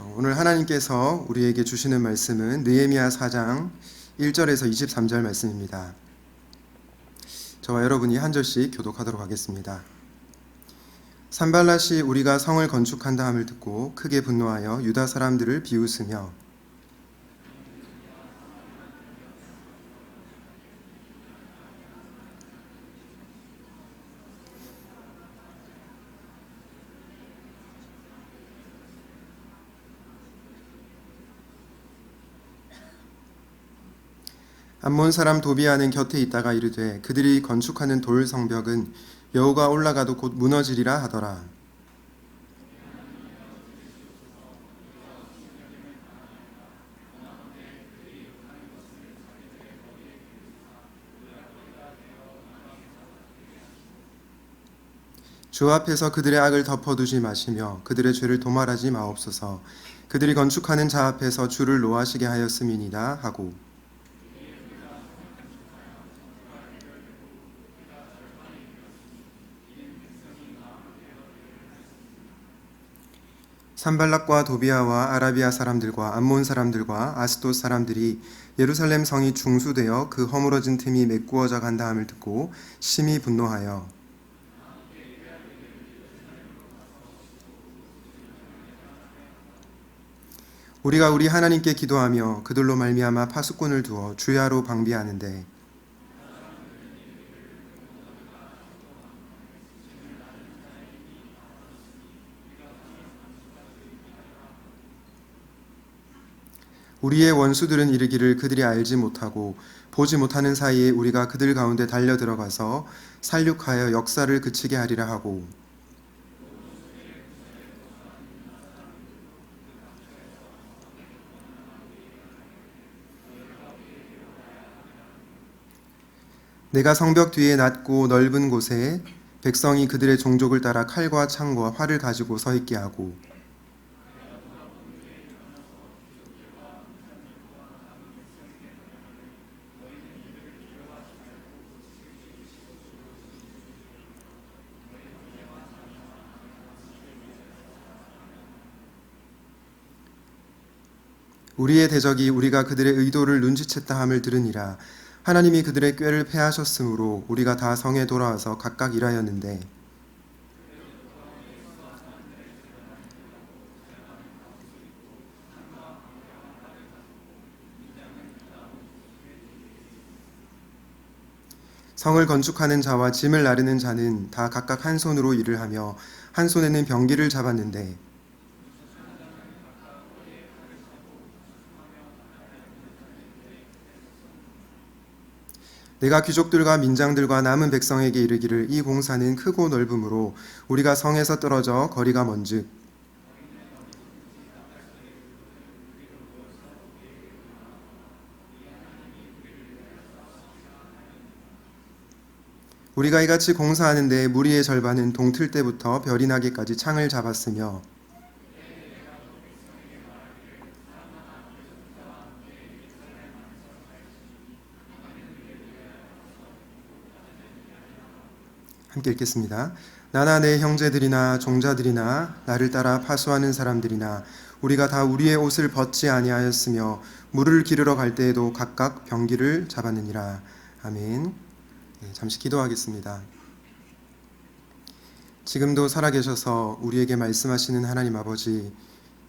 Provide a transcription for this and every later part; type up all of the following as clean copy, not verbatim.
오늘 하나님께서 우리에게 주시는 말씀은 느헤미야 4장 1절에서 23절 말씀입니다. 저와 여러분이 한 절씩 교독하도록 하겠습니다. 산발랏이 우리가 성을 건축한다 함을 듣고 크게 분노하여 유다 사람들을 비웃으며 암몬 사람 도비아는 곁에 있다가 이르되 그들이 건축하는 돌 성벽은 여호가 올라가도 곧 무너지리라 하더라. 주 앞에서 그들의 악을 덮어두지 마시며 그들의 죄를 도말하지 마옵소서. 그들이 건축하는 자 앞에서 주를 노하시게 하였음이니이다 하고 산발락과 도비아와 아라비아 사람들과 암몬 사람들과 아스돗 사람들이 예루살렘 성이 중수되어 그 허물어진 틈이 메꾸어져 간다 함을 듣고 심히 분노하여 우리가 우리 하나님께 기도하며 그들로 말미암아 파수꾼을 두어 주야로 방비하는데 우리의 원수들은 이르기를 그들이 알지 못하고 보지 못하는 사이에 우리가 그들 가운데 달려 들어가서 살육하여 역사를 그치게 하리라 하고 내가 성벽 뒤에 낮고 넓은 곳에 백성이 그들의 종족을 따라 칼과 창과 활을 가지고 서 있게 하고 우리의 대적이 우리가 그들의 의도를 눈치챘다 함을 들으니라. 하나님이 그들의 꾀를 패하셨으므로 우리가 다 성에 돌아와서 각각 일하였는데 성을 건축하는 자와 짐을 나르는 자는 다 각각 한 손으로 일을 하며 한 손에는 병기를 잡았는데 내가 귀족들과 민장들과 남은 백성에게 이르기를 이 공사는 크고 넓으므로 우리가 성에서 떨어져 거리가 먼즉 우리가 이같이 공사하는데 무리의 절반은 동틀 때부터 별이 나기까지 창을 잡았으며 함께 읽겠습니다. 나나 내 형제들이나 종자들이나 나를 따라 파수하는 사람들이나 우리가 다 우리의 옷을 벗지 아니하였으며 물을 기르러 갈 때에도 각각 병기를 잡았느니라. 아멘. 잠시 기도하겠습니다. 지금도 살아계셔서 우리에게 말씀하시는 하나님 아버지,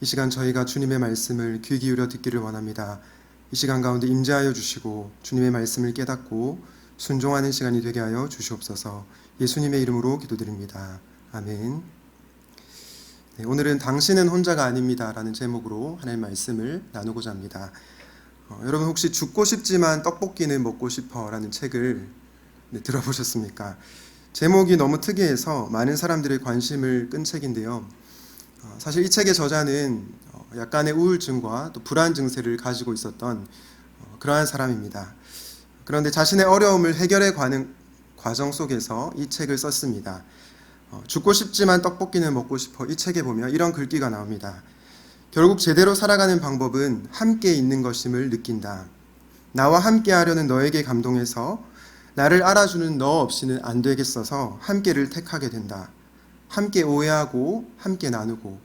이 시간 저희가 주님의 말씀을 귀 기울여 듣기를 원합니다. 이 시간 가운데 임재하여 주시고 주님의 말씀을 깨닫고 순종하는 시간이 되게 하여 주시옵소서. 예수님의 이름으로 기도드립니다. 아멘. 오늘은 당신은 혼자가 아닙니다 라는 제목으로 하나님의 말씀을 나누고자 합니다. 여러분 혹시 죽고 싶지만 떡볶이는 먹고 싶어 라는 책을 들어보셨습니까? 제목이 너무 특이해서 많은 사람들의 관심을 끈 책인데요. 사실 이 책의 저자는 약간의 우울증과 또 불안 증세를 가지고 있었던 그러한 사람입니다. 그런데 자신의 어려움을 해결해 가는 과정 속에서 이 책을 썼습니다. 죽고 싶지만 떡볶이는 먹고 싶어 이 책에 보면 이런 글귀가 나옵니다. 결국 제대로 살아가는 방법은 함께 있는 것임을 느낀다. 나와 함께 하려는 너에게 감동해서 나를 알아주는 너 없이는 안 되겠어서 함께를 택하게 된다. 함께 오해하고 함께 나누고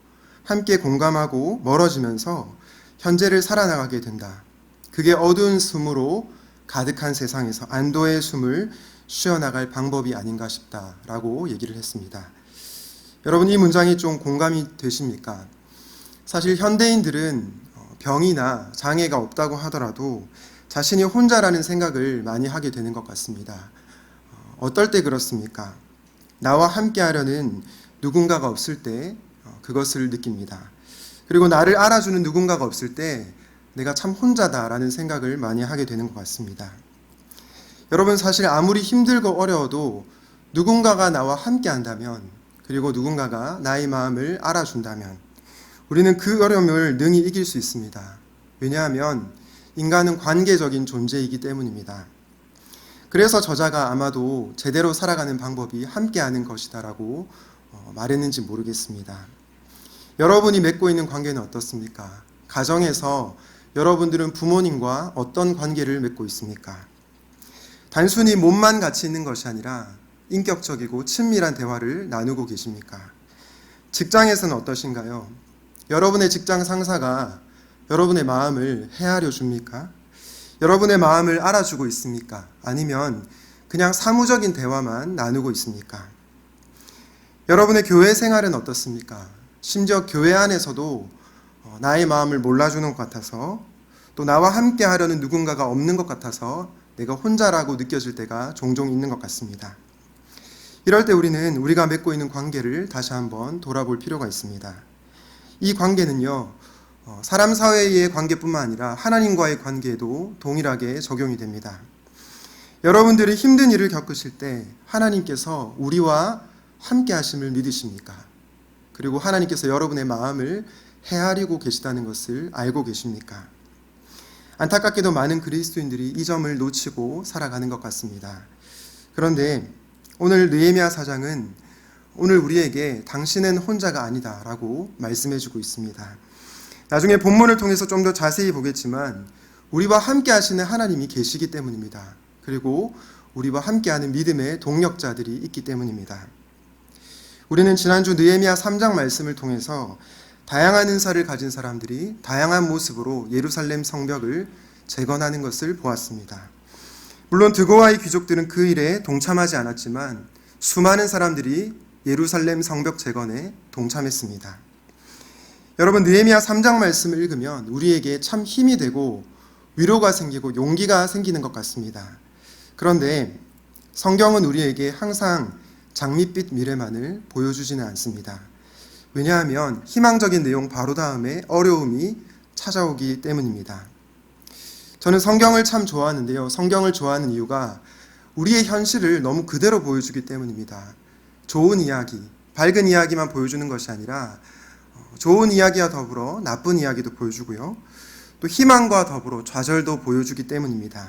함께 공감하고 멀어지면서 현재를 살아나가게 된다. 그게 어두운 숨으로 가득한 세상에서 안도의 숨을 쉬어나갈 방법이 아닌가 싶다라고 얘기를 했습니다. 여러분, 이 문장이 좀 공감이 되십니까? 사실 현대인들은 병이나 장애가 없다고 하더라도 자신이 혼자라는 생각을 많이 하게 되는 것 같습니다. 어떨 때 그렇습니까? 나와 함께 하려는 누군가가 없을 때 그것을 느낍니다. 그리고 나를 알아주는 누군가가 없을 때 내가 참 혼자다라는 생각을 많이 하게 되는 것 같습니다. 여러분, 사실 아무리 힘들고 어려워도 누군가가 나와 함께 한다면, 그리고 누군가가 나의 마음을 알아준다면 우리는 그 어려움을 능히 이길 수 있습니다. 왜냐하면 인간은 관계적인 존재이기 때문입니다. 그래서 저자가 아마도 제대로 살아가는 방법이 함께하는 것이다라고 말했는지 모르겠습니다. 여러분이 맺고 있는 관계는 어떻습니까? 가정에서 여러분들은 부모님과 어떤 관계를 맺고 있습니까? 단순히 몸만 같이 있는 것이 아니라 인격적이고 친밀한 대화를 나누고 계십니까? 직장에서는 어떠신가요? 여러분의 직장 상사가 여러분의 마음을 헤아려 줍니까? 여러분의 마음을 알아주고 있습니까? 아니면 그냥 사무적인 대화만 나누고 있습니까? 여러분의 교회 생활은 어떻습니까? 심지어 교회 안에서도 나의 마음을 몰라주는 것 같아서, 또 나와 함께 하려는 누군가가 없는 것 같아서 내가 혼자라고 느껴질 때가 종종 있는 것 같습니다. 이럴 때 우리는 우리가 맺고 있는 관계를 다시 한번 돌아볼 필요가 있습니다. 이 관계는요, 사람 사회의 관계뿐만 아니라 하나님과의 관계에도 동일하게 적용이 됩니다. 여러분들이 힘든 일을 겪으실 때 하나님께서 우리와 함께 하심을 믿으십니까? 그리고 하나님께서 여러분의 마음을 헤아리고 계시다는 것을 알고 계십니까? 안타깝게도 많은 그리스도인들이 이 점을 놓치고 살아가는 것 같습니다. 그런데 오늘 느헤미야 4장은 오늘 우리에게 당신은 혼자가 아니다 라고 말씀해주고 있습니다. 나중에 본문을 통해서 좀 더 자세히 보겠지만 우리와 함께 하시는 하나님이 계시기 때문입니다. 그리고 우리와 함께하는 믿음의 동력자들이 있기 때문입니다. 우리는 지난주 느헤미야 3장 말씀을 통해서 다양한 은사를 가진 사람들이 다양한 모습으로 예루살렘 성벽을 재건하는 것을 보았습니다. 물론 드고아의 귀족들은 그 일에 동참하지 않았지만 수많은 사람들이 예루살렘 성벽 재건에 동참했습니다. 여러분, 느헤미야 3장 말씀을 읽으면 우리에게 참 힘이 되고 위로가 생기고 용기가 생기는 것 같습니다. 그런데 성경은 우리에게 항상 장밋빛 미래만을 보여주지는 않습니다. 왜냐하면 희망적인 내용 바로 다음에 어려움이 찾아오기 때문입니다. 저는 성경을 참 좋아하는데요. 성경을 좋아하는 이유가 우리의 현실을 너무 그대로 보여주기 때문입니다. 좋은 이야기, 밝은 이야기만 보여주는 것이 아니라 좋은 이야기와 더불어 나쁜 이야기도 보여주고요. 또 희망과 더불어 좌절도 보여주기 때문입니다.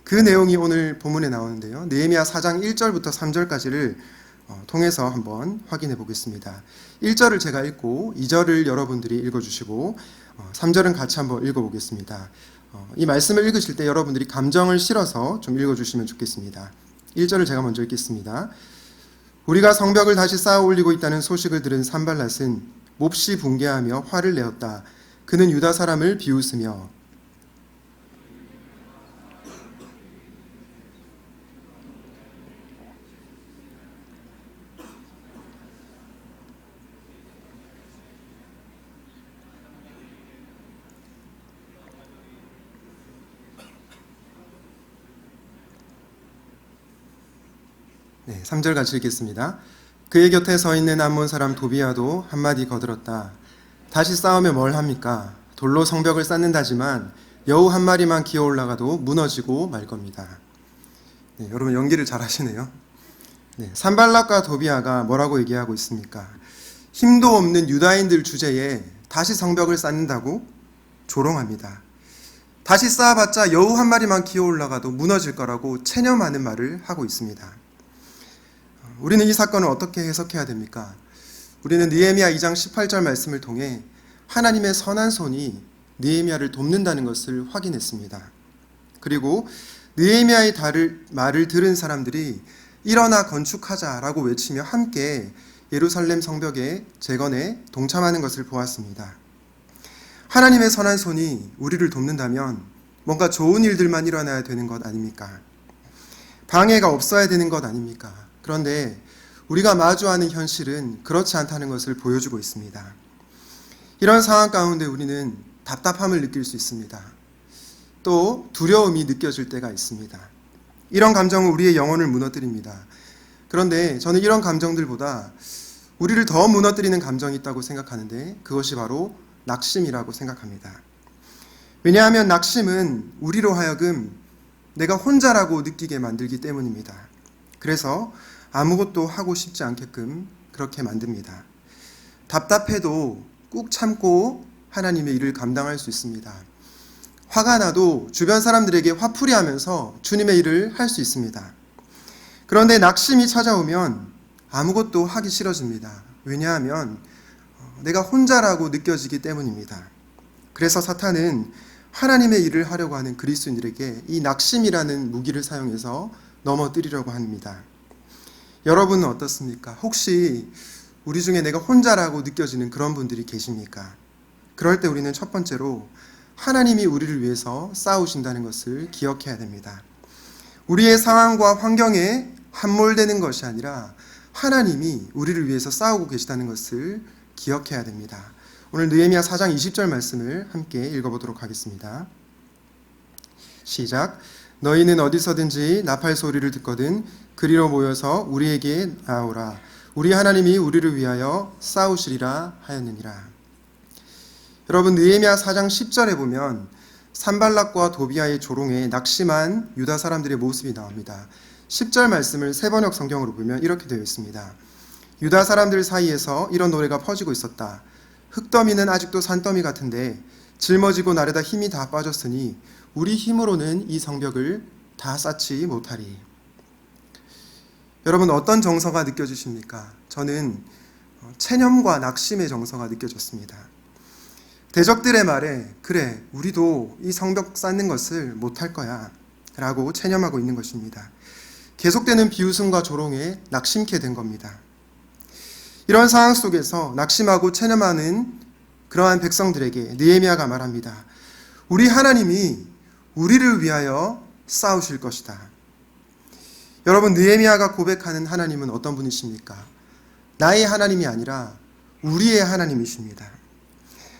그 내용이 오늘 본문에 나오는데요. 느헤미야 4장 1절부터 3절까지를 통해서 한번 확인해 보겠습니다. 1절을 제가 읽고 2절을 여러분들이 읽어주시고 3절은 같이 한번 읽어보겠습니다. 이 말씀을 읽으실 때 여러분들이 감정을 실어서 좀 읽어주시면 좋겠습니다. 1절을 제가 먼저 읽겠습니다. 우리가 성벽을 다시 쌓아 올리고 있다는 소식을 들은 산발랏은 몹시 붕괴하며 화를 내었다. 그는 유다 사람을 비웃으며 네, 3절 같이 읽겠습니다. 그의 곁에 서 있는 암몬 사람 도비야도 한마디 거들었다. 다시 싸우면 뭘 합니까? 돌로 성벽을 쌓는다지만 여우 한 마리만 기어 올라가도 무너지고 말 겁니다. 네, 여러분 연기를 잘 하시네요. 네, 산발락과 도비야가 뭐라고 얘기하고 있습니까? 힘도 없는 유다인들 주제에 다시 성벽을 쌓는다고 조롱합니다. 다시 쌓아봤자 여우 한 마리만 기어 올라가도 무너질 거라고 체념하는 말을 하고 있습니다. 우리는 이 사건을 어떻게 해석해야 됩니까? 우리는 느헤미야 2장 18절 말씀을 통해 하나님의 선한 손이 느헤미야를 돕는다는 것을 확인했습니다. 그리고 느헤미야의 말을 들은 사람들이 일어나 건축하자라고 외치며 함께 예루살렘 성벽의 재건에 동참하는 것을 보았습니다. 하나님의 선한 손이 우리를 돕는다면 뭔가 좋은 일들만 일어나야 되는 것 아닙니까? 방해가 없어야 되는 것 아닙니까? 그런데 우리가 마주하는 현실은 그렇지 않다는 것을 보여주고 있습니다. 이런 상황 가운데 우리는 답답함을 느낄 수 있습니다. 또 두려움이 느껴질 때가 있습니다. 이런 감정은 우리의 영혼을 무너뜨립니다. 그런데 저는 이런 감정들보다 우리를 더 무너뜨리는 감정이 있다고 생각하는데 그것이 바로 낙심이라고 생각합니다. 왜냐하면 낙심은 우리로 하여금 내가 혼자라고 느끼게 만들기 때문입니다. 그래서 아무것도 하고 싶지 않게끔 그렇게 만듭니다. 답답해도 꾹 참고 하나님의 일을 감당할 수 있습니다. 화가 나도 주변 사람들에게 화풀이하면서 주님의 일을 할 수 있습니다. 그런데 낙심이 찾아오면 아무것도 하기 싫어집니다. 왜냐하면 내가 혼자라고 느껴지기 때문입니다. 그래서 사탄은 하나님의 일을 하려고 하는 그리스도인들에게 이 낙심이라는 무기를 사용해서 넘어뜨리려고 합니다. 여러분은 어떻습니까? 혹시 우리 중에 내가 혼자라고 느껴지는 그런 분들이 계십니까? 그럴 때 우리는 첫 번째로 하나님이 우리를 위해서 싸우신다는 것을 기억해야 됩니다. 우리의 상황과 환경에 함몰되는 것이 아니라 하나님이 우리를 위해서 싸우고 계시다는 것을 기억해야 됩니다. 오늘 느헤미야 4장 20절 말씀을 함께 읽어보도록 하겠습니다. 시작. 너희는 어디서든지 나팔 소리를 듣거든 그리로 모여서 우리에게 나오라. 우리 하나님이 우리를 위하여 싸우시리라 하였느니라. 여러분, 느헤미야 4장 10절에 보면 산발락과 도비아의 조롱에 낙심한 유다 사람들의 모습이 나옵니다. 10절 말씀을 세번역 성경으로 보면 이렇게 되어 있습니다. 유다 사람들 사이에서 이런 노래가 퍼지고 있었다. 흙더미는 아직도 산더미 같은데 짊어지고 나르다 힘이 다 빠졌으니 우리 힘으로는 이 성벽을 다 쌓지 못하리. 여러분, 어떤 정서가 느껴지십니까? 저는 체념과 낙심의 정서가 느껴졌습니다. 대적들의 말에 그래, 우리도 이 성벽 쌓는 것을 못할 거야 라고 체념하고 있는 것입니다. 계속되는 비웃음과 조롱에 낙심케 된 겁니다. 이런 상황 속에서 낙심하고 체념하는 그러한 백성들에게 느헤미야가 말합니다. 우리 하나님이 우리를 위하여 싸우실 것이다. 여러분, 느헤미야가 고백하는 하나님은 어떤 분이십니까? 나의 하나님이 아니라 우리의 하나님이십니다.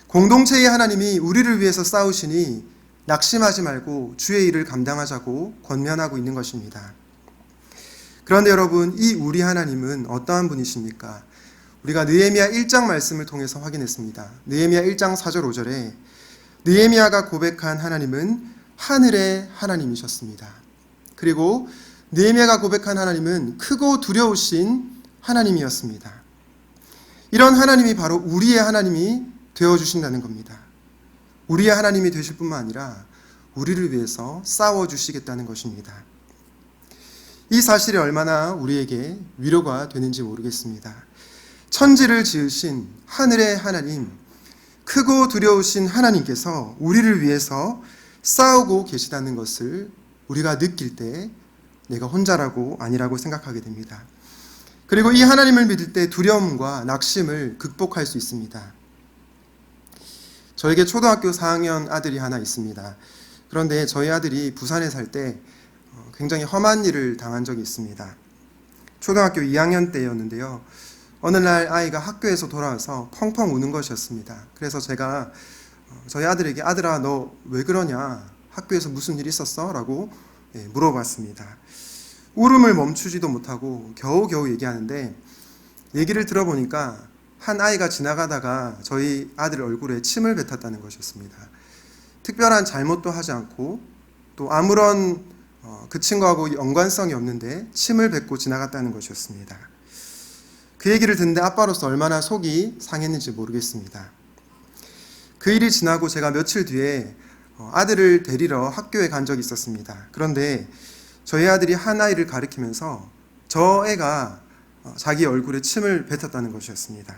공동체의 하나님이 우리를 위해서 싸우시니 낙심하지 말고 주의 일을 감당하자고 권면하고 있는 것입니다. 그런데 여러분, 이 우리 하나님은 어떠한 분이십니까? 우리가 느헤미야 1장 말씀을 통해서 확인했습니다. 느헤미야 1장 4절 5절에 느헤미야가 고백한 하나님은 하늘의 하나님이셨습니다. 그리고 느헤미야가 고백한 하나님은 크고 두려우신 하나님이었습니다. 이런 하나님이 바로 우리의 하나님이 되어주신다는 겁니다. 우리의 하나님이 되실 뿐만 아니라 우리를 위해서 싸워주시겠다는 것입니다. 이 사실이 얼마나 우리에게 위로가 되는지 모르겠습니다. 천지를 지으신 하늘의 하나님, 크고 두려우신 하나님께서 우리를 위해서 싸우고 계시다는 것을 우리가 느낄 때 내가 혼자라고 아니라고 생각하게 됩니다. 그리고 이 하나님을 믿을 때 두려움과 낙심을 극복할 수 있습니다. 저에게 초등학교 4학년 아들이 하나 있습니다. 그런데 저희 아들이 부산에 살 때 굉장히 험한 일을 당한 적이 있습니다. 초등학교 2학년 때였는데요. 어느 날 아이가 학교에서 돌아와서 펑펑 우는 것이었습니다. 그래서 제가 저희 아들에게 아들아, 너 왜 그러냐? 학교에서 무슨 일 있었어? 라고 물어봤습니다. 울음을 멈추지도 못하고 겨우겨우 얘기하는데 얘기를 들어보니까 한 아이가 지나가다가 저희 아들 얼굴에 침을 뱉었다는 것이었습니다. 특별한 잘못도 하지 않고 또 아무런 그 친구하고 연관성이 없는데 침을 뱉고 지나갔다는 것이었습니다. 그 얘기를 듣는데 아빠로서 얼마나 속이 상했는지 모르겠습니다. 그 일이 지나고 제가 며칠 뒤에 아들을 데리러 학교에 간 적이 있었습니다. 그런데 저희 아들이 한 아이를 가리키면서 저 애가 자기 얼굴에 침을 뱉었다는 것이었습니다.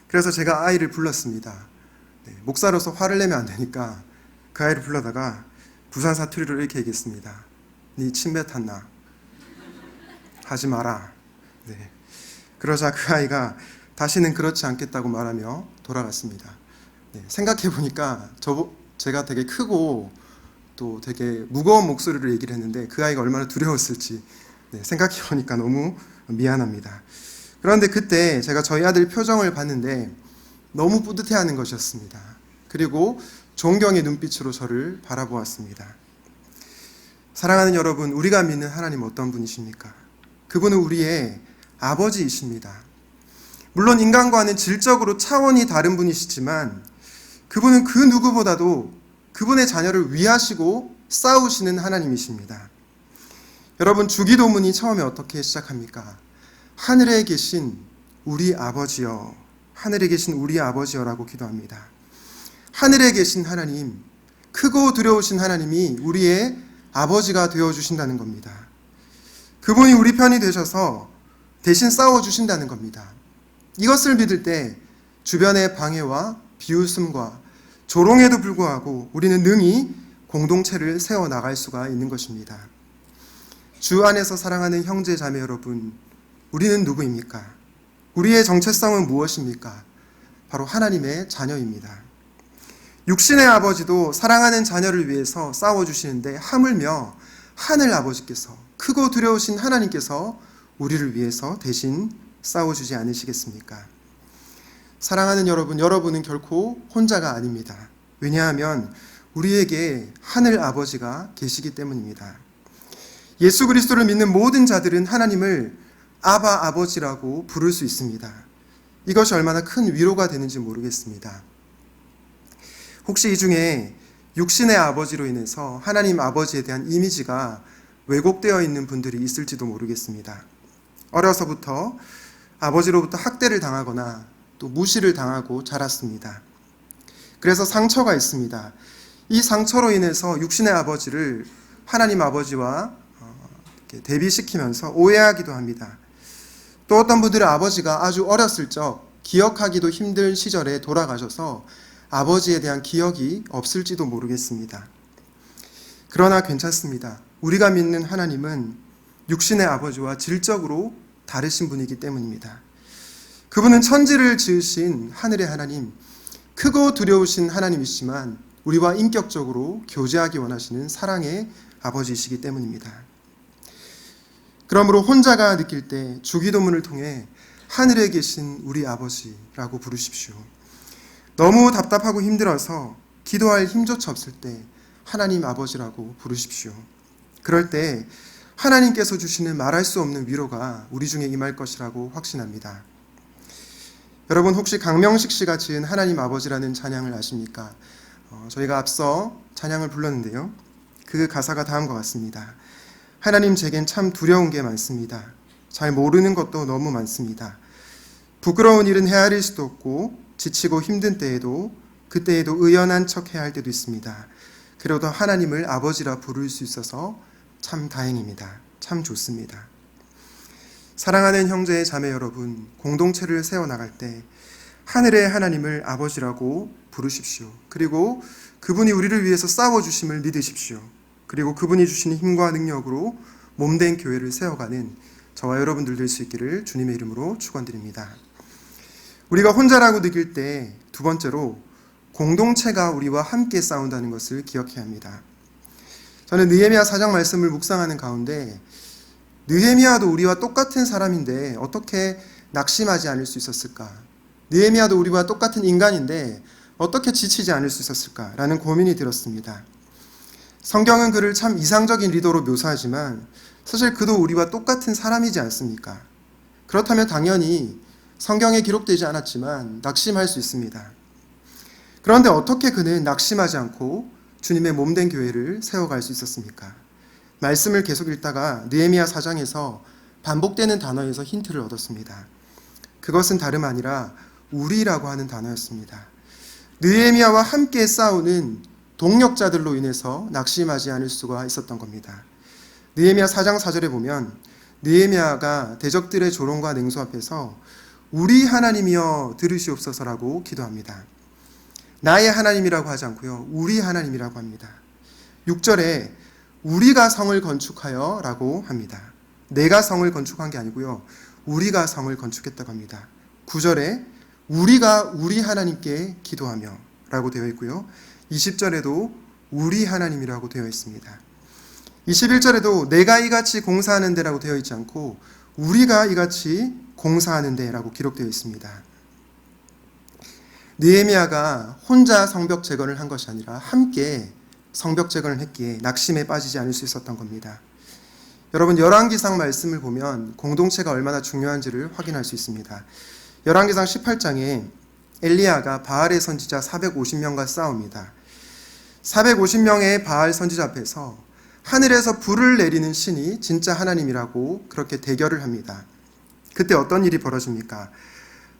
그래서 제가 아이를 불렀습니다. 목사로서 화를 내면 안 되니까 그 아이를 불러다가 부산 사투리로 이렇게 얘기했습니다. 네 침 뱉었나? 하지 마라. 네. 그러자 그 아이가 다시는 그렇지 않겠다고 말하며 돌아갔습니다. 생각해 보니까 제가 되게 크고 또 되게 무거운 목소리로 얘기를 했는데 그 아이가 얼마나 두려웠을지 생각해 보니까 너무 미안합니다. 그런데 그때 제가 저희 아들 표정을 봤는데 너무 뿌듯해하는 것이었습니다. 그리고 존경의 눈빛으로 저를 바라보았습니다. 사랑하는 여러분, 우리가 믿는 하나님 어떤 분이십니까? 그분은 우리의 아버지이십니다. 물론 인간과는 질적으로 차원이 다른 분이시지만 그분은 그 누구보다도 그분의 자녀를 위하시고 싸우시는 하나님이십니다. 여러분, 주기도문이 처음에 어떻게 시작합니까? 하늘에 계신 우리 아버지여, 하늘에 계신 우리 아버지여라고 기도합니다. 하늘에 계신 하나님, 크고 두려우신 하나님이 우리의 아버지가 되어주신다는 겁니다. 그분이 우리 편이 되셔서 대신 싸워주신다는 겁니다. 이것을 믿을 때 주변의 방해와 비웃음과 조롱에도 불구하고 우리는 능히 공동체를 세워나갈 수가 있는 것입니다. 주 안에서 사랑하는 형제 자매 여러분, 우리는 누구입니까? 우리의 정체성은 무엇입니까? 바로 하나님의 자녀입니다. 육신의 아버지도 사랑하는 자녀를 위해서 싸워주시는데 하물며 하늘 아버지께서, 크고 두려우신 하나님께서 우리를 위해서 대신 싸워주지 않으시겠습니까? 사랑하는 여러분, 여러분은 결코 혼자가 아닙니다. 왜냐하면 우리에게 하늘 아버지가 계시기 때문입니다. 예수 그리스도를 믿는 모든 자들은 하나님을 아바 아버지라고 부를 수 있습니다. 이것이 얼마나 큰 위로가 되는지 모르겠습니다. 혹시 이 중에 육신의 아버지로 인해서 하나님 아버지에 대한 이미지가 왜곡되어 있는 분들이 있을지도 모르겠습니다. 어려서부터 아버지로부터 학대를 당하거나 또 무시를 당하고 자랐습니다. 그래서 상처가 있습니다. 이 상처로 인해서 육신의 아버지를 하나님 아버지와 대비시키면서 오해하기도 합니다. 또 어떤 분들은 아버지가 아주 어렸을 적 기억하기도 힘든 시절에 돌아가셔서 아버지에 대한 기억이 없을지도 모르겠습니다. 그러나 괜찮습니다. 우리가 믿는 하나님은 육신의 아버지와 질적으로 다르신 분이기 때문입니다. 그분은 천지를 지으신 하늘의 하나님, 크고 두려우신 하나님이시지만 우리와 인격적으로 교제하기 원하시는 사랑의 아버지이시기 때문입니다. 그러므로 혼자가 느낄 때 주기도문을 통해 하늘에 계신 우리 아버지라고 부르십시오. 너무 답답하고 힘들어서 기도할 힘조차 없을 때 하나님 아버지라고 부르십시오. 그럴 때 하나님께서 주시는 말할 수 없는 위로가 우리 중에 임할 것이라고 확신합니다. 여러분, 혹시 강명식 씨가 지은 하나님 아버지라는 찬양을 아십니까? 저희가 앞서 찬양을 불렀는데요. 그 가사가 다음과 같습니다. 하나님, 제겐 참 두려운 게 많습니다. 잘 모르는 것도 너무 많습니다. 부끄러운 일은 헤아릴 수도 없고 지치고 힘든 때에도 그때에도 의연한 척 해야 할 때도 있습니다. 그래도 하나님을 아버지라 부를 수 있어서 참 다행입니다. 참 좋습니다. 사랑하는 형제 자매 여러분, 공동체를 세워나갈 때 하늘의 하나님을 아버지라고 부르십시오. 그리고 그분이 우리를 위해서 싸워주심을 믿으십시오. 그리고 그분이 주시는 힘과 능력으로 몸된 교회를 세워가는 저와 여러분들 될 수 있기를 주님의 이름으로 축원드립니다. 우리가 혼자라고 느낄 때 두 번째로 공동체가 우리와 함께 싸운다는 것을 기억해야 합니다. 저는 느헤미야 4장 말씀을 묵상하는 가운데 느헤미야도 우리와 똑같은 사람인데 어떻게 낙심하지 않을 수 있었을까? 느헤미야도 우리와 똑같은 인간인데 어떻게 지치지 않을 수 있었을까라는 고민이 들었습니다. 성경은 그를 참 이상적인 리더로 묘사하지만 사실 그도 우리와 똑같은 사람이지 않습니까? 그렇다면 당연히 성경에 기록되지 않았지만 낙심할 수 있습니다. 그런데 어떻게 그는 낙심하지 않고 주님의 몸된 교회를 세워갈 수 있었습니까? 말씀을 계속 읽다가 느헤미야 4장에서 반복되는 단어에서 힌트를 얻었습니다. 그것은 다름 아니라 우리라고 하는 단어였습니다. 느헤미야와 함께 싸우는 동력자들로 인해서 낙심하지 않을 수가 있었던 겁니다. 느헤미야 4장 4절에 보면 느헤미야가 대적들의 조롱과 냉소 앞에서 우리 하나님이여 들으시옵소서라고 기도합니다. 나의 하나님이라고 하지 않고요, 우리 하나님이라고 합니다. 6절에 우리가 성을 건축하여 라고 합니다. 내가 성을 건축한 게 아니고요, 우리가 성을 건축했다고 합니다. 9절에 우리가 우리 하나님께 기도하며 라고 되어 있고요. 20절에도 우리 하나님이라고 되어 있습니다. 21절에도 내가 이같이 공사하는 데라고 되어 있지 않고 우리가 이같이 공사하는 데라고 기록되어 있습니다. 느헤미야가 혼자 성벽 재건을 한 것이 아니라 함께 성벽 재건을 했기에 낙심에 빠지지 않을 수 있었던 겁니다. 여러분, 열왕기상 말씀을 보면 공동체가 얼마나 중요한지를 확인할 수 있습니다. 열왕기상 18장에 엘리야가 바알의 선지자 450명과 싸웁니다. 450명의 바알 선지자 앞에서 하늘에서 불을 내리는 신이 진짜 하나님이라고 그렇게 대결을 합니다. 그때 어떤 일이 벌어집니까?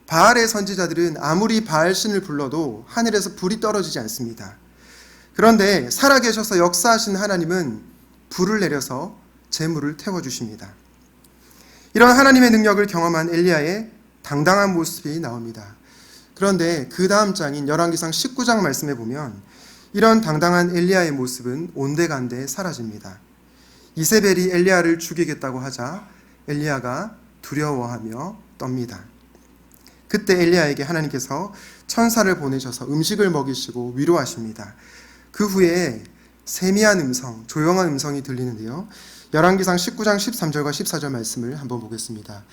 바알의 선지자들은 아무리 바알 신을 불러도 하늘에서 불이 떨어지지 않습니다. 그런데 살아계셔서 역사하신 하나님은 불을 내려서 재물을 태워주십니다. 이런 하나님의 능력을 경험한 엘리야의 당당한 모습이 나옵니다. 그런데 그 다음 장인 열왕기상 19장 말씀에 보면 이런 당당한 엘리야의 모습은 온데간데 사라집니다. 이세벨이 엘리야를 죽이겠다고 하자 엘리야가 두려워하며 떱니다. 그때 엘리야에게 하나님께서 천사를 보내셔서 음식을 먹이시고 위로하십니다. 그 후에 세미한 음성, 조용한 음성이 들리는데요. 열왕기상 19장 13절과 14절 말씀을 한번 보겠습니다.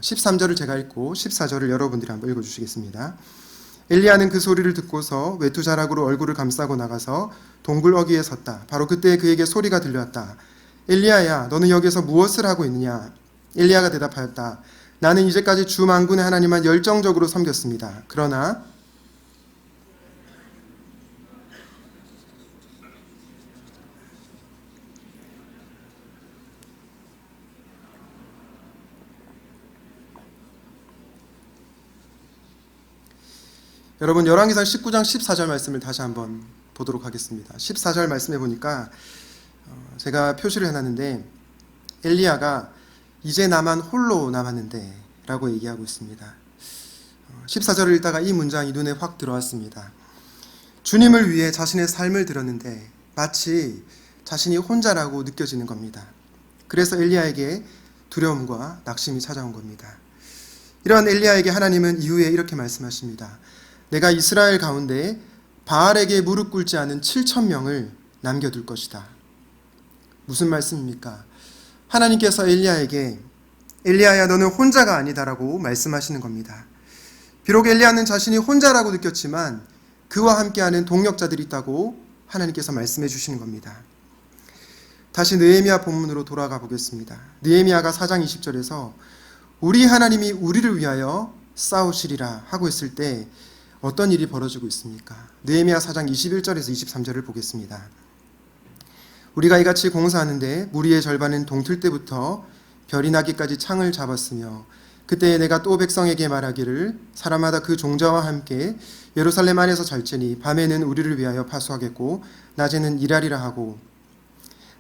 13절을 제가 읽고 14절을 여러분들이 한번 읽어주시겠습니다. 엘리야는 그 소리를 듣고서 외투자락으로 얼굴을 감싸고 나가서 동굴 어귀에 섰다. 바로 그때 그에게 소리가 들려왔다. 엘리야야, 너는 여기서 무엇을 하고 있느냐? 엘리야가 대답하였다. 나는 이제까지 주 만군의 하나님만 열정적으로 섬겼습니다. 그러나 여러분, 열왕기상 19장 14절 말씀을 다시 한번 보도록 하겠습니다. 14절 말씀해 보니까 제가 표시를 해놨는데 엘리야가 이제 나만 홀로 남았는데 라고 얘기하고 있습니다. 14절을 읽다가 이 문장이 눈에 확 들어왔습니다. 주님을 위해 자신의 삶을 드렸는데 마치 자신이 혼자라고 느껴지는 겁니다. 그래서 엘리야에게 두려움과 낙심이 찾아온 겁니다. 이런 엘리야에게 하나님은 이후에 이렇게 말씀하십니다. 내가 이스라엘 가운데 바알에게 무릎 꿇지 않은 7,000명을 남겨둘 것이다. 무슨 말씀입니까? 하나님께서 엘리야에게 엘리야야, 너는 혼자가 아니다라고 말씀하시는 겁니다. 비록 엘리야는 자신이 혼자라고 느꼈지만 그와 함께하는 동력자들이 있다고 하나님께서 말씀해 주시는 겁니다. 다시 느헤미야 본문으로 돌아가 보겠습니다. 느헤미야가 4장 20절에서 우리 하나님이 우리를 위하여 싸우시리라 하고 있을 때 어떤 일이 벌어지고 있습니까? 느헤미야 4장 21절에서 23절을 보겠습니다. 우리가 이같이 공사하는데 무리의 절반은 동틀 때부터 별이 나기까지 창을 잡았으며 그때 내가 또 백성에게 말하기를 사람마다 그 종자와 함께 예루살렘 안에서 잘지니 밤에는 우리를 위하여 파수하겠고 낮에는 일하리라 하고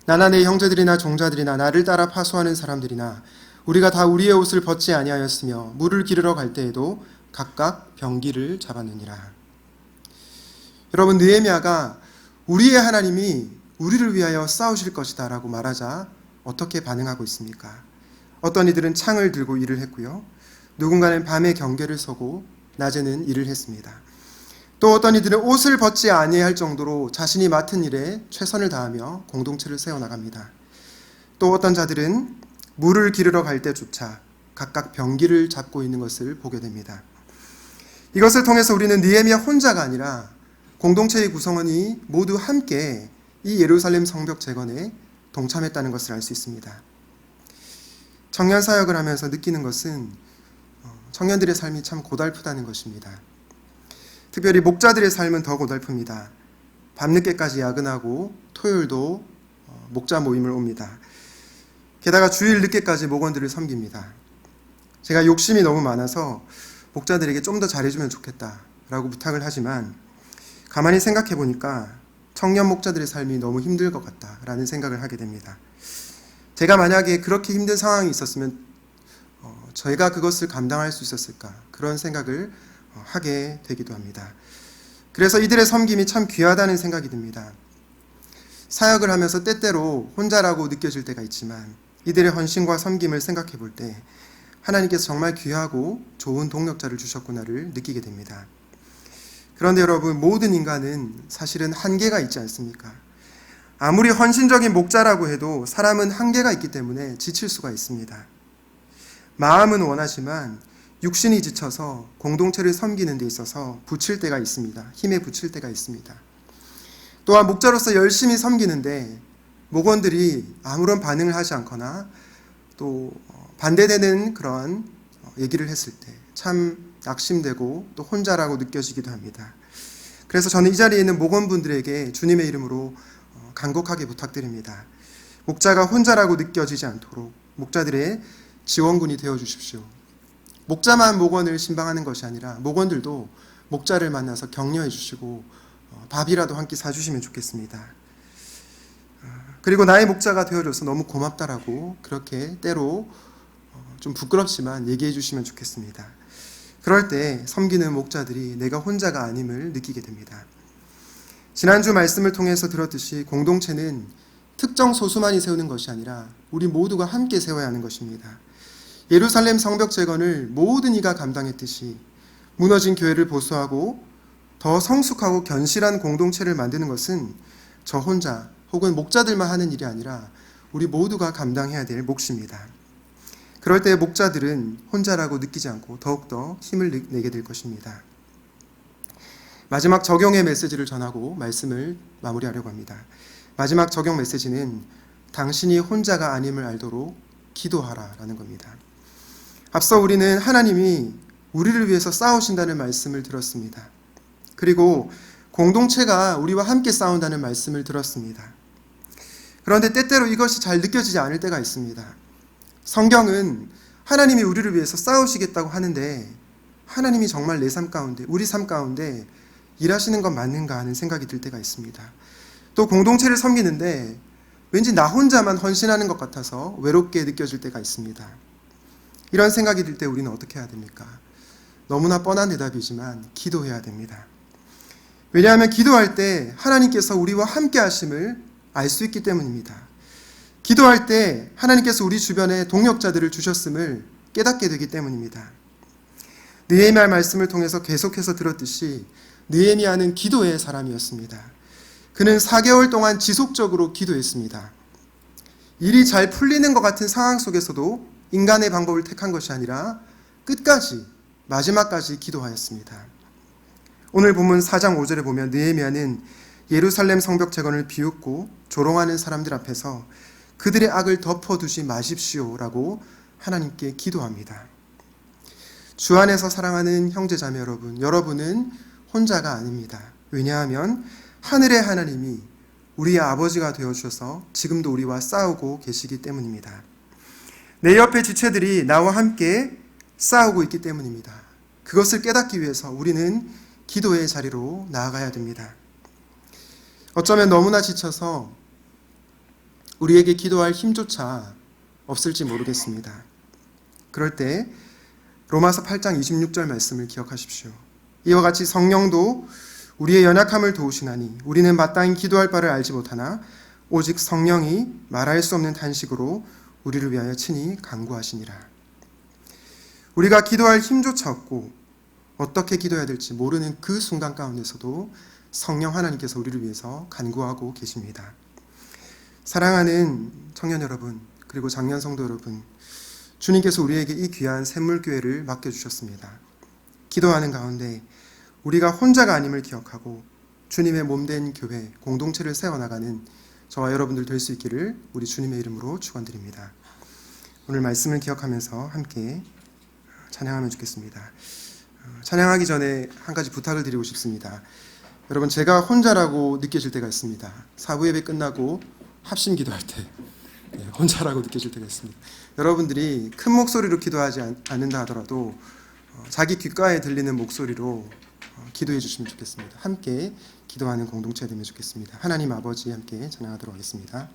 나나 내 형제들이나 종자들이나 나를 따라 파수하는 사람들이나 우리가 다 우리의 옷을 벗지 아니하였으며 물을 기르러 갈 때에도 각각 병기를 잡았느니라. 여러분, 느헤미야가 우리의 하나님이 우리를 위하여 싸우실 것이다 라고 말하자 어떻게 반응하고 있습니까? 어떤 이들은 창을 들고 일을 했고요. 누군가는 밤에 경계를 서고 낮에는 일을 했습니다. 또 어떤 이들은 옷을 벗지 아니할 정도로 자신이 맡은 일에 최선을 다하며 공동체를 세워나갑니다. 또 어떤 자들은 물을 기르러 갈 때조차 각각 병기를 잡고 있는 것을 보게 됩니다. 이것을 통해서 우리는 느헤미야 혼자가 아니라 공동체의 구성원이 모두 함께 이 예루살렘 성벽 재건에 동참했다는 것을 알 수 있습니다. 청년 사역을 하면서 느끼는 것은 청년들의 삶이 참 고달프다는 것입니다. 특별히 목자들의 삶은 더 고달픕니다. 밤늦게까지 야근하고 토요일도 목자 모임을 옵니다. 게다가 주일 늦게까지 목원들을 섬깁니다. 제가 욕심이 너무 많아서 목자들에게 좀 더 잘해주면 좋겠다라고 부탁을 하지만 가만히 생각해 보니까 청년 목자들의 삶이 너무 힘들 것 같다라는 생각을 하게 됩니다. 제가 만약에 그렇게 힘든 상황이 있었으면 저희가 그것을 감당할 수 있었을까, 그런 생각을 하게 되기도 합니다. 그래서 이들의 섬김이 참 귀하다는 생각이 듭니다. 사역을 하면서 때때로 혼자라고 느껴질 때가 있지만 이들의 헌신과 섬김을 생각해 볼 때 하나님께서 정말 귀하고 좋은 동력자를 주셨구나를 느끼게 됩니다. 그런데 여러분, 모든 인간은 사실은 한계가 있지 않습니까? 아무리 헌신적인 목자라고 해도 사람은 한계가 있기 때문에 지칠 수가 있습니다. 마음은 원하지만 육신이 지쳐서 공동체를 섬기는 데 있어서 부칠 때가 있습니다. 힘에 부칠 때가 있습니다. 또한 목자로서 열심히 섬기는데 목원들이 아무런 반응을 하지 않거나 또 반대되는 그런 얘기를 했을 때 참 낙심되고 또 혼자라고 느껴지기도 합니다. 그래서 저는 이 자리에 있는 목원분들에게 주님의 이름으로 간곡하게 부탁드립니다. 목자가 혼자라고 느껴지지 않도록 목자들의 지원군이 되어주십시오. 목자만 목원을 신방하는 것이 아니라 목원들도 목자를 만나서 격려해 주시고 밥이라도 한 끼 사주시면 좋겠습니다. 그리고 나의 목자가 되어줘서 너무 고맙다라고 그렇게 때로 좀 부끄럽지만 얘기해 주시면 좋겠습니다. 그럴 때 섬기는 목자들이 내가 혼자가 아님을 느끼게 됩니다. 지난주 말씀을 통해서 들었듯이 공동체는 특정 소수만이 세우는 것이 아니라 우리 모두가 함께 세워야 하는 것입니다. 예루살렘 성벽 재건을 모든 이가 감당했듯이 무너진 교회를 보수하고 더 성숙하고 견실한 공동체를 만드는 것은 저 혼자 혹은 목자들만 하는 일이 아니라 우리 모두가 감당해야 될 몫입니다. 그럴 때 목자들은 혼자라고 느끼지 않고 더욱더 힘을 내게 될 것입니다. 마지막 적용의 메시지를 전하고 말씀을 마무리하려고 합니다. 마지막 적용 메시지는 당신이 혼자가 아님을 알도록 기도하라라는 겁니다. 앞서 우리는 하나님이 우리를 위해서 싸우신다는 말씀을 들었습니다. 그리고 공동체가 우리와 함께 싸운다는 말씀을 들었습니다. 그런데 때때로 이것이 잘 느껴지지 않을 때가 있습니다. 성경은 하나님이 우리를 위해서 싸우시겠다고 하는데 하나님이 정말 내 삶 가운데, 우리 삶 가운데 일하시는 건 맞는가 하는 생각이 들 때가 있습니다. 또 공동체를 섬기는데 왠지 나 혼자만 헌신하는 것 같아서 외롭게 느껴질 때가 있습니다. 이런 생각이 들 때 우리는 어떻게 해야 됩니까? 너무나 뻔한 대답이지만 기도해야 됩니다. 왜냐하면 기도할 때 하나님께서 우리와 함께 하심을 알 수 있기 때문입니다. 기도할 때 하나님께서 우리 주변에 동력자들을 주셨음을 깨닫게 되기 때문입니다. 느헤미야 말씀을 통해서 계속해서 들었듯이 느헤미야는 기도의 사람이었습니다. 그는 4개월 동안 지속적으로 기도했습니다. 일이 잘 풀리는 것 같은 상황 속에서도 인간의 방법을 택한 것이 아니라 끝까지 마지막까지 기도하였습니다. 오늘 본문 4장 5절에 보면 느헤미야는 예루살렘 성벽 재건을 비웃고 조롱하는 사람들 앞에서 그들의 악을 덮어두지 마십시오라고 하나님께 기도합니다. 주 안에서 사랑하는 형제자매 여러분, 여러분은 혼자가 아닙니다. 왜냐하면 하늘의 하나님이 우리의 아버지가 되어주셔서 지금도 우리와 싸우고 계시기 때문입니다. 내 옆에 지체들이 나와 함께 싸우고 있기 때문입니다. 그것을 깨닫기 위해서 우리는 기도의 자리로 나아가야 됩니다. 어쩌면 너무나 지쳐서 우리에게 기도할 힘조차 없을지 모르겠습니다. 그럴 때 로마서 8장 26절 말씀을 기억하십시오. 이와 같이 성령도 우리의 연약함을 도우시나니 우리는 마땅히 기도할 바를 알지 못하나 오직 성령이 말할 수 없는 탄식으로 우리를 위하여 친히 간구하시니라. 우리가 기도할 힘조차 없고 어떻게 기도해야 될지 모르는 그 순간 가운데서도 성령 하나님께서 우리를 위해서 간구하고 계십니다. 사랑하는 청년 여러분, 그리고 장년 성도 여러분, 주님께서 우리에게 이 귀한 샘물교회를 맡겨주셨습니다. 기도하는 가운데 우리가 혼자가 아님을 기억하고 주님의 몸된 교회, 공동체를 세워나가는 저와 여러분들 될 수 있기를 우리 주님의 이름으로 축원드립니다. 오늘 말씀을 기억하면서 함께 찬양하면 좋겠습니다. 찬양하기 전에 한 가지 부탁을 드리고 싶습니다. 여러분, 제가 혼자라고 느껴질 때가 있습니다. 사부 예배 끝나고 합심 기도할 때 혼자라고 느껴질 때가 있습니다. 여러분들이 큰 목소리로 기도하지 않는다 하더라도 자기 귓가에 들리는 목소리로 기도해 주시면 좋겠습니다. 함께 기도하는 공동체가 되면 좋겠습니다. 하나님 아버지 함께 찬양하도록 하겠습니다.